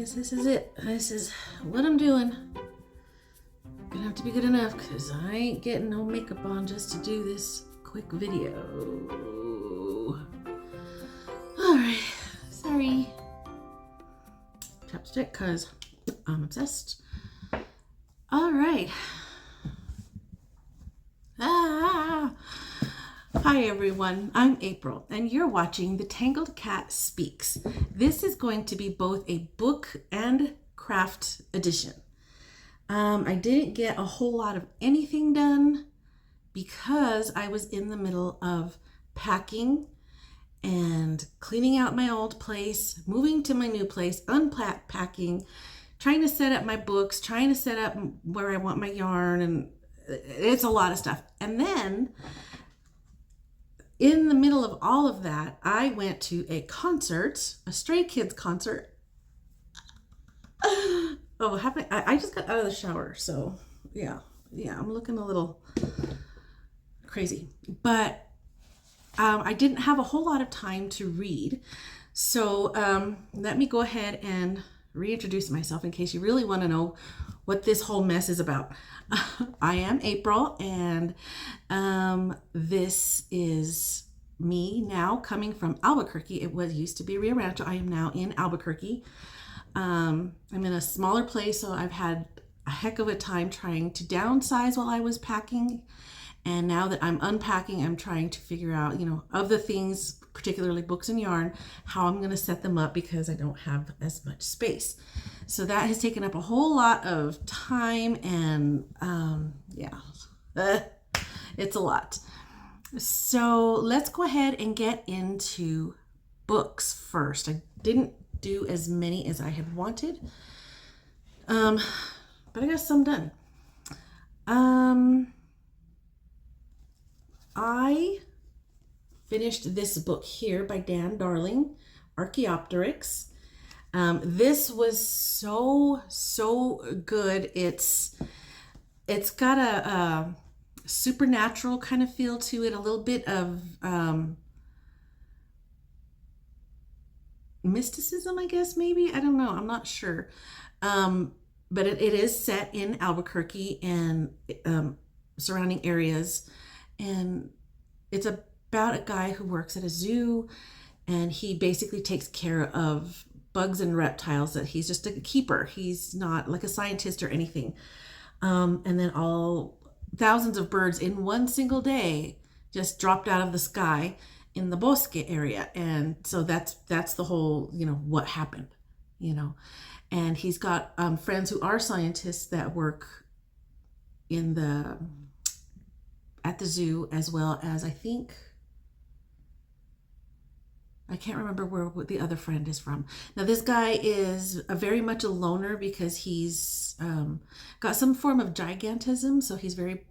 guess this is it. This is what I'm doing. Gonna have to be good enough because I ain't getting no makeup on just to do this quick video. Alright, sorry. Chapstick because I'm obsessed. Alright. Hi everyone, I'm April and you're watching The Tangled Cat Speaks. This is going to be both a book and craft edition. I didn't get a whole lot of anything done because I was in the middle of packing and cleaning out my old place, moving to my new place, unpacking, trying to set up my books, trying to set up where I want my yarn, and it's a lot of stuff. And then in the middle of all of that, I went to a concert, a Stray Kids concert. I just got out of the shower, so yeah, I'm looking a little crazy. But I didn't have a whole lot of time to read, so let me go ahead and reintroduce myself in case you really want to know what this whole mess is about. I am April, and this is me now coming from Albuquerque. It used to be Rio Rancho. I am now in Albuquerque. I'm in a smaller place, so I've had a heck of a time trying to downsize while I was packing. And now that I'm unpacking, I'm trying to figure out, of the things, particularly books and yarn, how I'm going to set them up because I don't have as much space. So that has taken up a whole lot of time, and it's a lot. So let's go ahead and get into books first. I didn't do as many as I had wanted, but I got some done. I finished this book here by Dan Darling, Archaeopteryx. This was so good. It's got a supernatural kind of feel to it, a little bit of mysticism, I guess, maybe. I don't know. I'm not sure. But it is set in Albuquerque and surrounding areas. And it's about a guy who works at a zoo, and he basically takes care of bugs and reptiles. That he's just a keeper. He's not like a scientist or anything. And then thousands of birds in one single day just dropped out of the sky in the bosque area. And so that's the whole, what happened, and he's got friends who are scientists that work at the zoo, as well as I can't remember where the other friend is from. Now this guy is very much a loner because he's got some form of gigantism, so he's very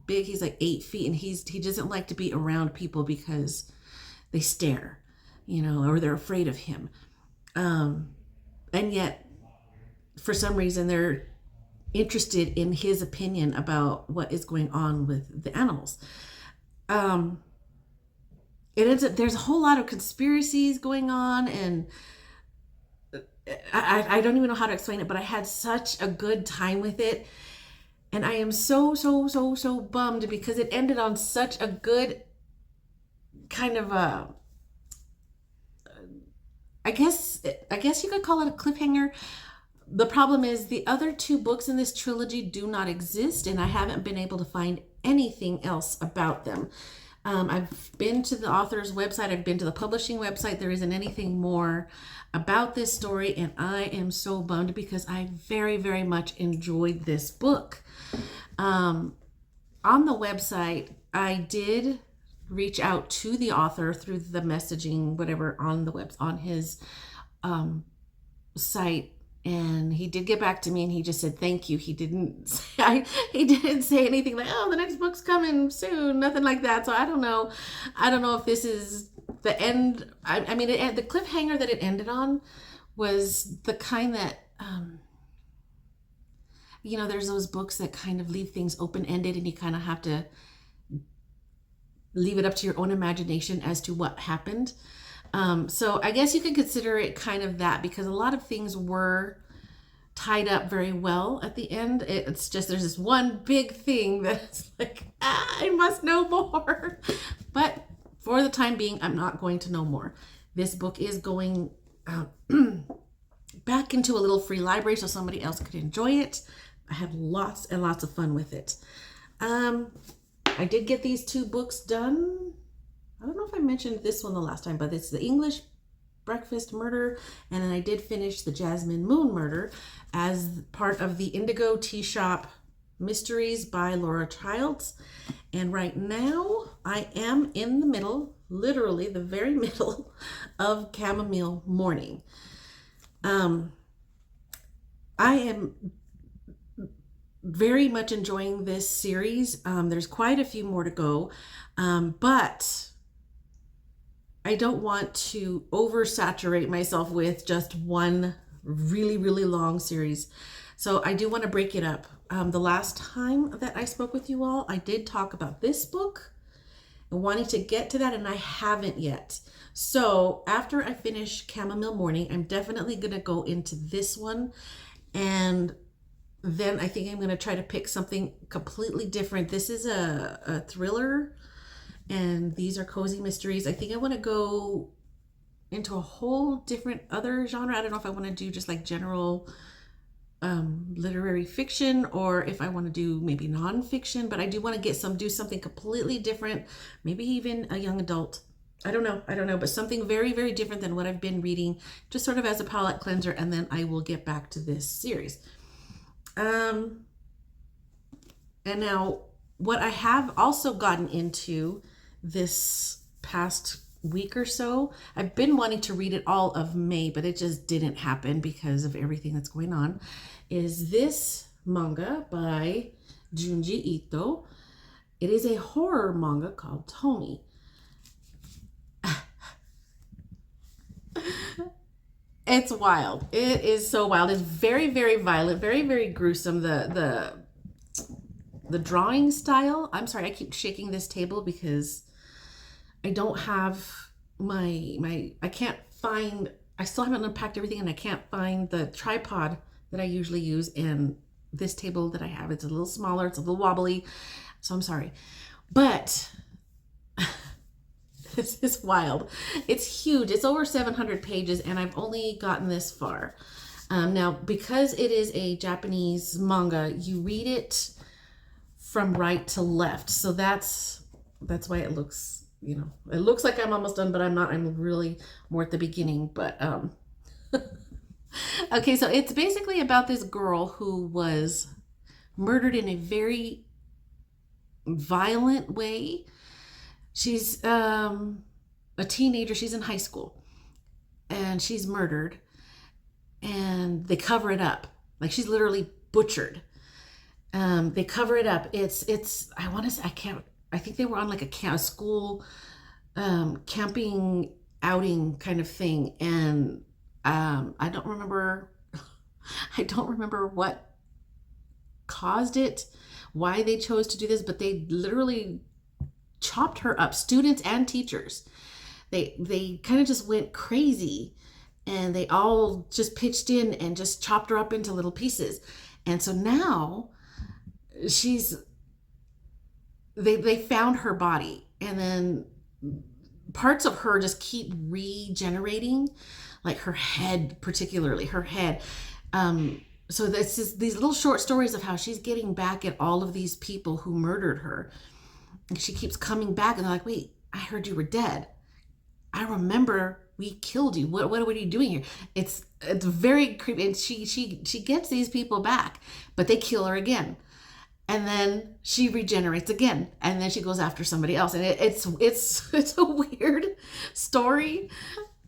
big. He's like 8 feet, and he doesn't like to be around people because they stare, or they're afraid of him. And yet, for some reason, they're interested in his opinion about what is going on with the animals. It ends up, there's a whole lot of conspiracies going on, and I don't even know how to explain it, but I had such a good time with it. And I am so bummed because it ended on such a good kind of I guess you could call it a cliffhanger. The problem is the other 2 books in this trilogy do not exist, and I haven't been able to find anything else about them. I've been to the author's website. I've been to the publishing website. There isn't anything more about this story, and I am so bummed because I very, very much enjoyed this book. On the website, I did reach out to the author through the messaging, whatever, on his site. And he did get back to me, and he just said thank you. He didn't say anything like, oh, the next book's coming soon, nothing like that. So I don't know if this is the end. I mean, the cliffhanger that it ended on was the kind that there's those books that kind of leave things open-ended, and you kind of have to leave it up to your own imagination as to what happened. So I guess you could consider it kind of that, because a lot of things were tied up very well at the end. It's just there's this one big thing that's like, I must know more. But for the time being, I'm not going to know more. This book is going back into a little free library so somebody else could enjoy it. I had lots and lots of fun with it. I did get these 2 books done. I don't know if I mentioned this one the last time, but it's the English Breakfast Murder, and then I did finish the Jasmine Moon Murder as part of the Indigo Tea Shop Mysteries by Laura Childs. And right now I am in the middle, literally the very middle of Chamomile Morning. I am very much enjoying this series. There's quite a few more to go, but I don't want to oversaturate myself with just one really, really long series. So I do want to break it up. The last time that I spoke with you all, I did talk about this book and wanting to get to that, and I haven't yet. So after I finish Chamomile Morning, I'm definitely going to go into this one, and then I think I'm going to try to pick something completely different. This is a thriller, and these are cozy mysteries. I think I want to go into a whole different other genre. I don't know if I want to do just like general literary fiction, or if I want to do maybe nonfiction, but I do want to do something completely different, maybe even a young adult. I don't know, but something very, very different than what I've been reading, just sort of as a palate cleanser, and then I will get back to this series. And now what I have also gotten into this past week or so, I've been wanting to read it all of May, but it just didn't happen because of everything that's going on, is this manga by Junji Ito. It is a horror manga called Tomi. It's wild. It is so wild. It's very, very violent, very, very gruesome. The drawing style. I'm sorry, I keep shaking this table because I don't have I can't find, I still haven't unpacked everything, and I can't find the tripod that I usually use, and this table that I have, it's a little smaller, it's a little wobbly, so I'm sorry. But this is wild. It's huge. It's over 700 pages, and I've only gotten this far. Now, because it is a Japanese manga, you read it from right to left. So that's why it looks, it looks like I'm almost done, but I'm not. I'm really more at the beginning. But okay, so it's basically about this girl who was murdered in a very violent way. She's a teenager. She's in high school, and she's murdered, and they cover it up. Like, she's literally butchered. They cover it up. I want to say, I think they were on like a school camping outing kind of thing, and I don't remember what caused it, why they chose to do this, but they literally chopped her up. Students and teachers, they kind of just went crazy, and they all just pitched in and just chopped her up into little pieces. And so now they found her body, and then parts of her just keep regenerating, like her head, particularly her head. So this is these little short stories of how she's getting back at all of these people who murdered her. And she keeps coming back, and they're like, wait, I heard you were dead. I remember we killed you. What are you doing here? It's very creepy. And she gets these people back, but they kill her again. And then she regenerates again, and then she goes after somebody else. And it's a weird story,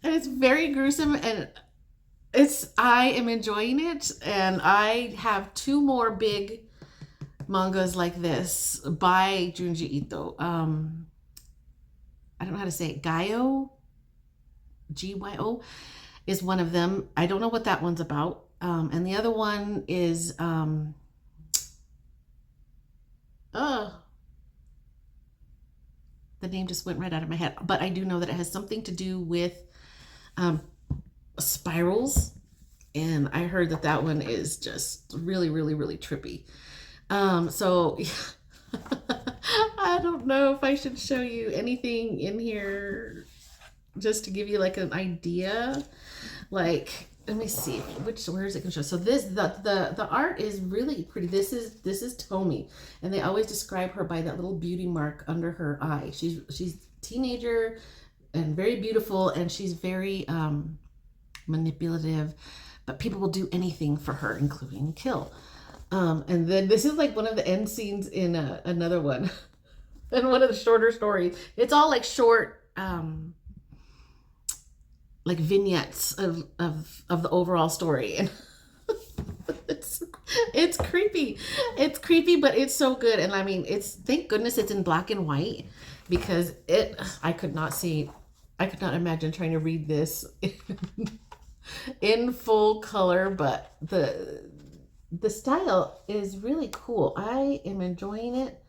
and it's very gruesome, and I am enjoying it. And I have 2 more big mangas like this by Junji Ito. I don't know how to say it. Gyo is one of them. I don't know what that one's about. And the other one is the the name just went right out of my head, but I do know that it has something to do with um, spirals, and I heard that that one is just really, really, really trippy. So I don't know if I should show you anything in here just to give you like an idea. Like, let me see where is it gonna show. So this the art is really pretty. This is Tommy, and they always describe her by that little beauty mark under her eye. She's a teenager and very beautiful, and she's very manipulative, but people will do anything for her, including kill. And then this is like one of the end scenes in another one, in one of the shorter stories. It's all like short, like vignettes of the overall story, and it's creepy. It's creepy, but it's so good. And I mean, thank goodness it's in black and white, because I could not imagine trying to read this in full color, but the style is really cool. I am enjoying it.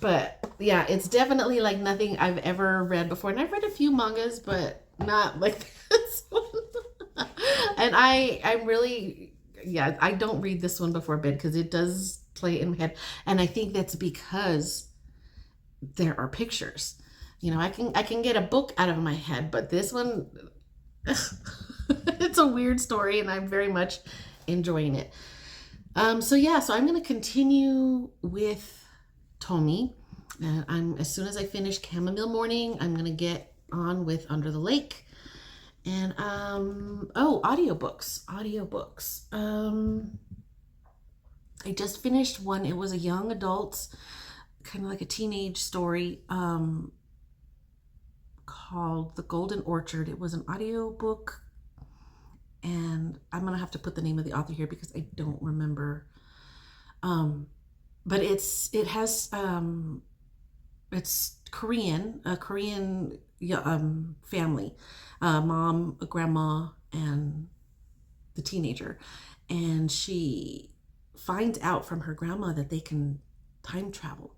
But yeah, it's definitely like nothing I've ever read before. And I've read a few mangas, but not like this one. And I'm really, yeah, I don't read this one before bed because it does play in my head. And I think that's because there are pictures. You know, I can get a book out of my head, but this one, it's a weird story, and I'm very much enjoying it. So yeah, so I'm going to continue with Tommy, and as soon as I finish Chamomile Morning, I'm going to get on with Under the Lake. And audiobooks. I just finished one. It was a young adult, kind of like a teenage story, called The Golden Orchard. It was an audiobook, and I'm gonna have to put the name of the author here because I don't remember. But it's Korean, a Korean family, mom, a grandma, and the teenager, and she finds out from her grandma that they can time travel,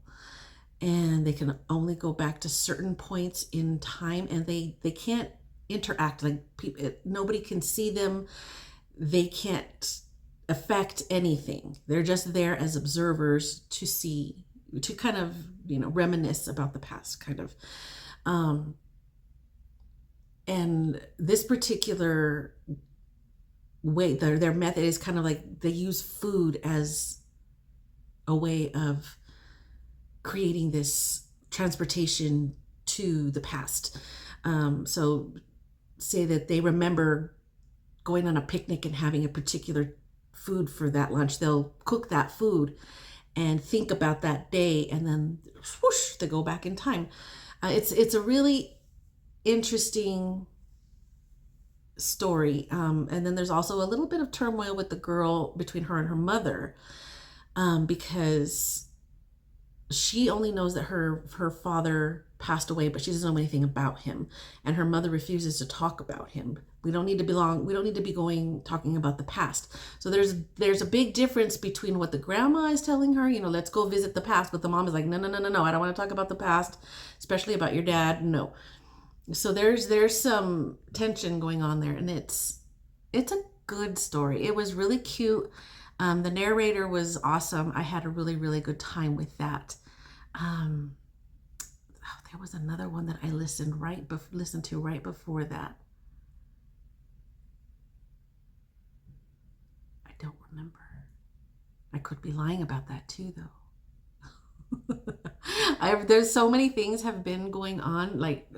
and they can only go back to certain points in time, and they can't interact, like nobody can see them, they can't affect anything, they're just there as observers to see, to kind of, you know, reminisce about the past, kind of. And this particular way, their method is kind of like they use food as a way of creating this transportation to the past. So say that they remember going on a picnic and having a particular food for that lunch, they'll cook that food and think about that day, and then swoosh, they go back in time. It's a really interesting story. And then there's also a little bit of turmoil with the girl, between her and her mother, because she only knows that her father passed away, but she doesn't know anything about him, and her mother refuses to talk about him. We don't need to be talking about the past. So there's a big difference between what the grandma is telling her, you know, let's go visit the past, but the mom is like, no, I don't want to talk about the past, especially about your dad. No. So there's some tension going on there, and it's a good story. It was really cute. The narrator was awesome. I had a really, really good time with that. There was another one that I listened to right before that. I don't remember. I could be lying about that too, though. There's so many things have been going on, like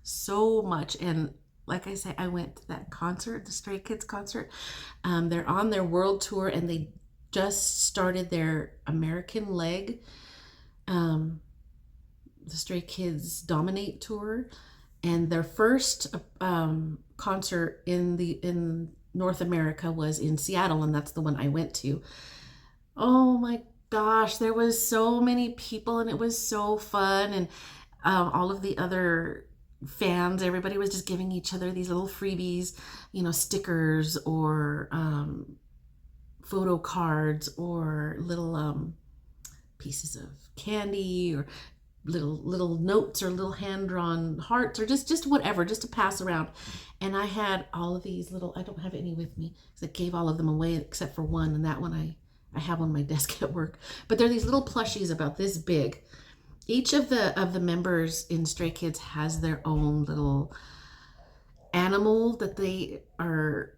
so much. And like I say, I went to that concert, the Stray Kids concert. They're on their world tour, and they just started their American leg, the Stray Kids Dominate tour, and their first concert in North America was in Seattle, and that's the one I went to. Oh my gosh, there was so many people, and it was so fun, and all of the other fans, everybody was just giving each other these little freebies, you know, stickers or photo cards or little pieces of candy, or little notes or little hand-drawn hearts or just whatever, just to pass around. And I had all of these little, I don't have any with me because I gave all of them away except for one, and that one I have on my desk at work. But they're these little plushies about this big. Each of the members in Stray Kids has their own little animal that they are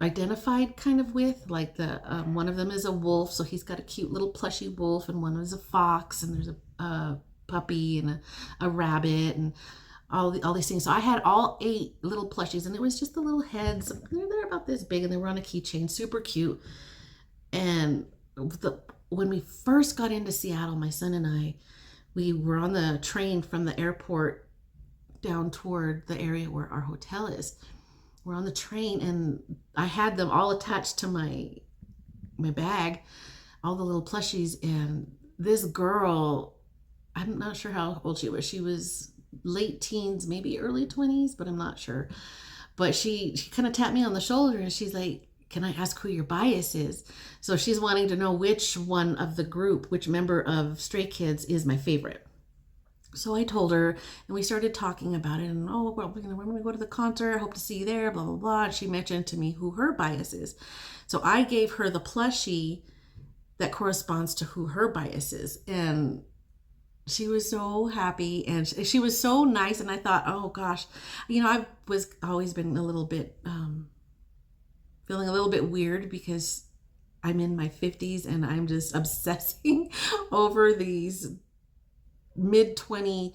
identified kind of with. Like the one of them is a wolf, so he's got a cute little plushy wolf, and one is a fox, and there's a puppy and a rabbit, and all these things. So I had all 8 little plushies, and it was just the little heads. They're about this big, and they were on a keychain, super cute. And when we first got into Seattle, my son and I, we were on the train from the airport down toward the area where our hotel is. We're on the train, and I had them all attached to my bag, all the little plushies. And this girl, I'm not sure how old she was. She was late teens, maybe early 20s, but I'm not sure. But she kind of tapped me on the shoulder, and she's like, "Can I ask who your bias is?" So she's wanting to know which one of the group, which member of Stray Kids is my favorite. So I told her, and we started talking about it, and oh, well, we're going to go to the concert. I hope to see you there, blah, blah, blah. And she mentioned to me who her bias is. So I gave her the plushie that corresponds to who her bias is. And she was so happy, and she was so nice. And I thought, oh gosh, I've always been a little bit, feeling a little bit weird because I'm in my 50s and I'm just obsessing over these mid-20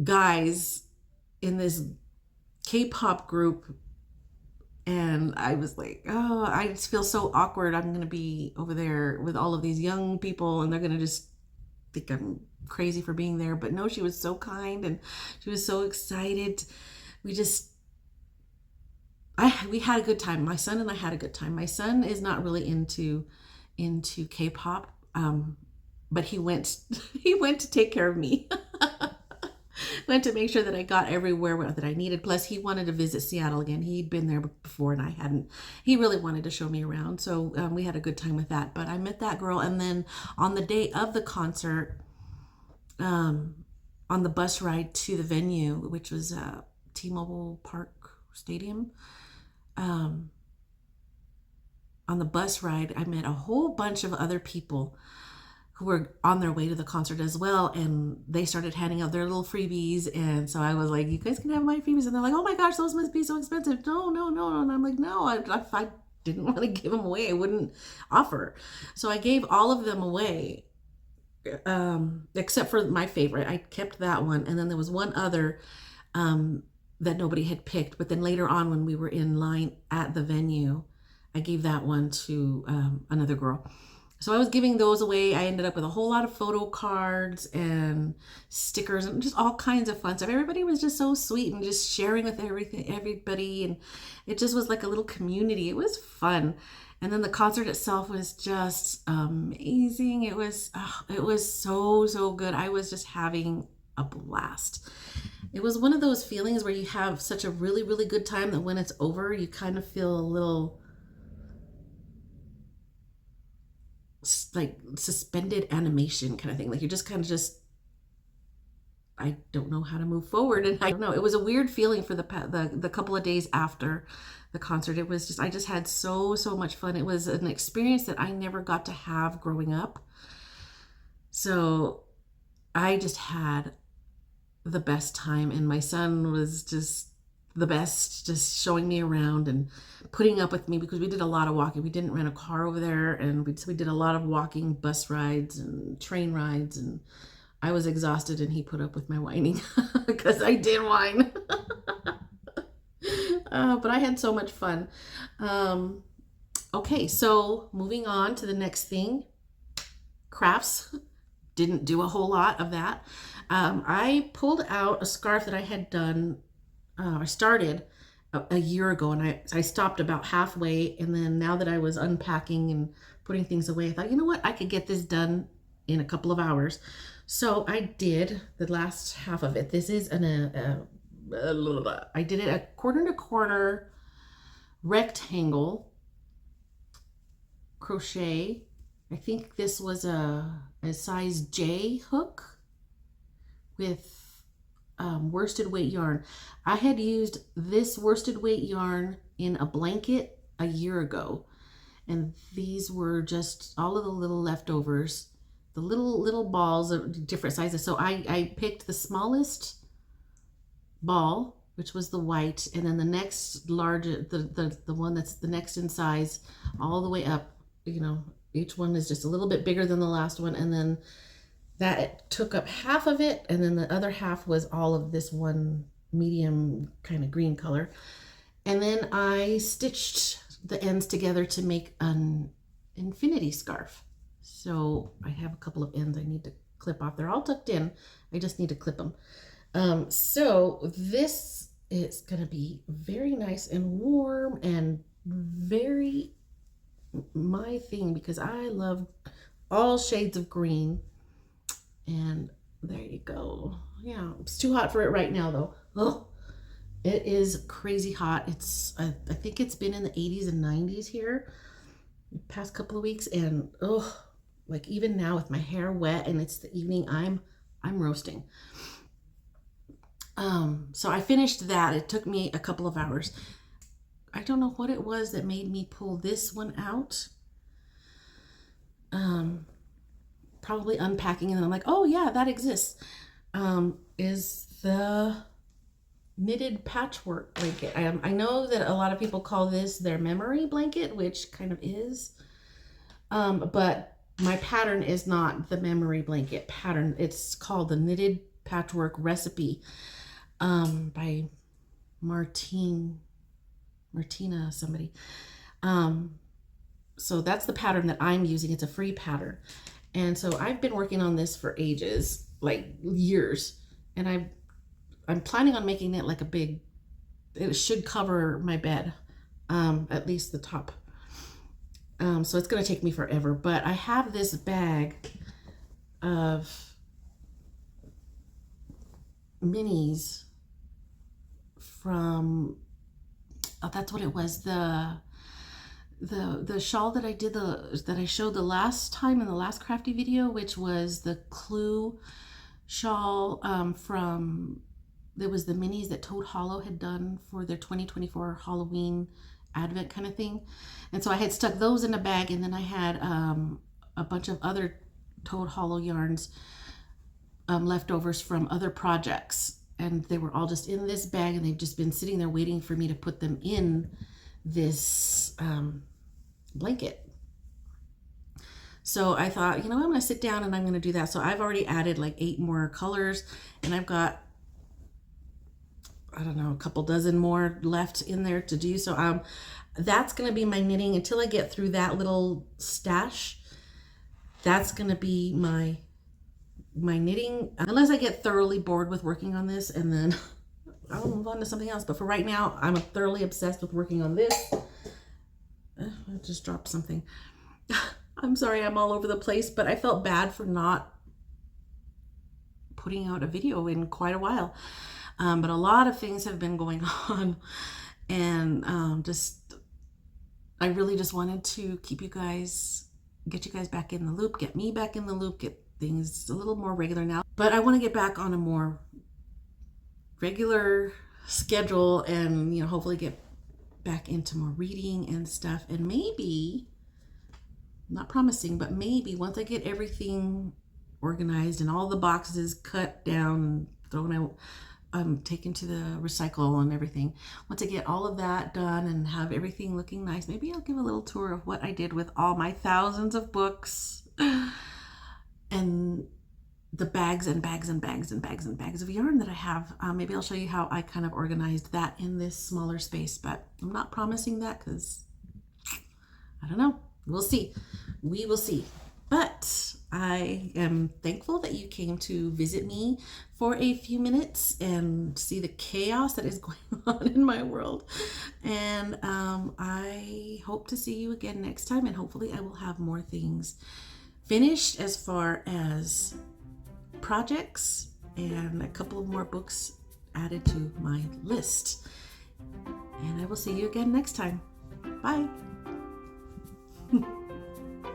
guys in this K-pop group. And I was like, oh, I just feel so awkward. I'm going to be over there with all of these young people, and they're going to just think I'm crazy for being there. But no, she was so kind, and she was so excited. We had a good time. My son and I had a good time. My son is not really into K-pop, but he went to take care of me. Went to make sure that I got everywhere that I needed. Plus, he wanted to visit Seattle again. He'd been there before, and I hadn't. He really wanted to show me around, so we had a good time with that. But I met that girl, and then on the day of the concert, on the bus ride to the venue, which was T-Mobile Park Stadium, on the bus ride, I met a whole bunch of other people who were on their way to the concert as well, and they started handing out their little freebies. And so I was like, "You guys can have my freebies," and they're like, "Oh my gosh, those must be so expensive." No, and I'm like, "No, if I didn't want to give them away, I wouldn't offer." So I gave all of them away, except for my favorite. I kept that one, and then there was one other that nobody had picked. But then later on, when we were in line at the venue, I gave that one to another girl. So I was giving those away. I ended up with a whole lot of photo cards and stickers and just all kinds of fun stuff. Everybody was just so sweet and just sharing with everybody. And it just was like a little community. It was fun. And then the concert itself was just amazing. It was so good. I was just having a blast. It was one of those feelings where you have such a really, really good time that when it's over, you kind of feel a little like suspended animation kind of thing. Like you're just kind of I don't know how to move forward. And I don't know. It was a weird feeling for the couple of days after the concert. It was I just had so much fun. It was an experience that I never got to have growing up. So I just had the best time, and my son was just the best, just showing me around and putting up with me because we did a lot of walking. We didn't rent a car over there, and we did a lot of walking, bus rides and train rides, and I was exhausted, and he put up with my whining because I did whine. But I had so much fun. Okay, so moving on to the next thing, crafts. Didn't do a whole lot of that. I pulled out a scarf that I had done, I started a year ago, and I stopped about halfway. And then now that I was unpacking and putting things away, I thought, you know what, I could get this done in a couple of hours. So I did the last half of it. This is I did it a corner to corner rectangle crochet I think this was a size J hook with worsted weight yarn. I had used this worsted weight yarn in a blanket a year ago, and these were just all of the little leftovers, the little balls of different sizes. So I picked the smallest ball, which was the white, and then the next larger, the one that's the next in size, all the way up. You know, each one is just a little bit bigger than the last one, and then that took up half of it, and then the other half was all of this one medium kind of green color. And then I stitched the ends together to make an infinity scarf. So I have a couple of ends I need to clip off. They're all tucked in. I just need to clip them. So this is going to be very nice and warm and very my thing, because I love all shades of green. And there you go. Yeah, it's too hot for it right now though. Oh, it is crazy hot. It's I think it's been in the 80s and 90s here the past couple of weeks, and oh, like even now with my hair wet and it's the evening, I'm roasting. So I finished that. It took me a couple of hours. I don't know what it was that made me pull this one out. Probably unpacking, and then I'm like, oh yeah, that exists. Is the knitted patchwork blanket. I know that a lot of people call this their memory blanket, which kind of is. But my pattern is not the memory blanket pattern. It's called the Knitted Patchwork Recipe by Martina somebody. So that's the pattern that I'm using. It's a free pattern. And so I've been working on this for ages, like years. And I'm planning on making it like a big, it should cover my bed, at least the top. So it's going to take me forever, but I have this bag of minis from, oh, that's what it was. The shawl that I did, that I showed the last time in the last crafty video, which was the Clue shawl from, there was the minis that Toad Hollow had done for their 2024 Halloween Advent kind of thing. And so I had stuck those in a bag, and then I had a bunch of other Toad Hollow yarns, leftovers from other projects. And they were all just in this bag, and they've just been sitting there waiting for me to put them in this blanket. So I thought, you know, I'm going to sit down and I'm going to do that. So I've already added like 8 more colors, and I've got, I don't know, a couple dozen more left in there to do. So that's going to be my knitting until I get through that little stash. That's going to be my knitting, unless I get thoroughly bored with working on this, and then I'll move on to something else. But for right now, I'm thoroughly obsessed with working on this. I just dropped something. I'm sorry, I'm all over the place, but I felt bad for not putting out a video in quite a while. But a lot of things have been going on, and I really just wanted to get you guys back in the loop, get me back in the loop, get things a little more regular now. But I want to get back on a more regular schedule, and you know, hopefully get back into more reading and stuff. And maybe, not promising, but maybe once I get everything organized and all the boxes cut down and thrown out, taken to the recycle and everything, once I get all of that done and have everything looking nice, maybe I'll give a little tour of what I did with all my thousands of books and the bags and bags and bags and bags and bags of yarn that I have. Maybe I'll show you how I kind of organized that in this smaller space, but I'm not promising that because I don't know. We'll see. We will see. But I am thankful that you came to visit me for a few minutes and see the chaos that is going on in my world. And I hope to see you again next time, and hopefully I will have more things finished as far as projects and a couple of more books added to my list. And I will see you again next time. Bye.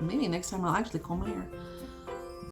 maybe next time I'll actually comb my hair.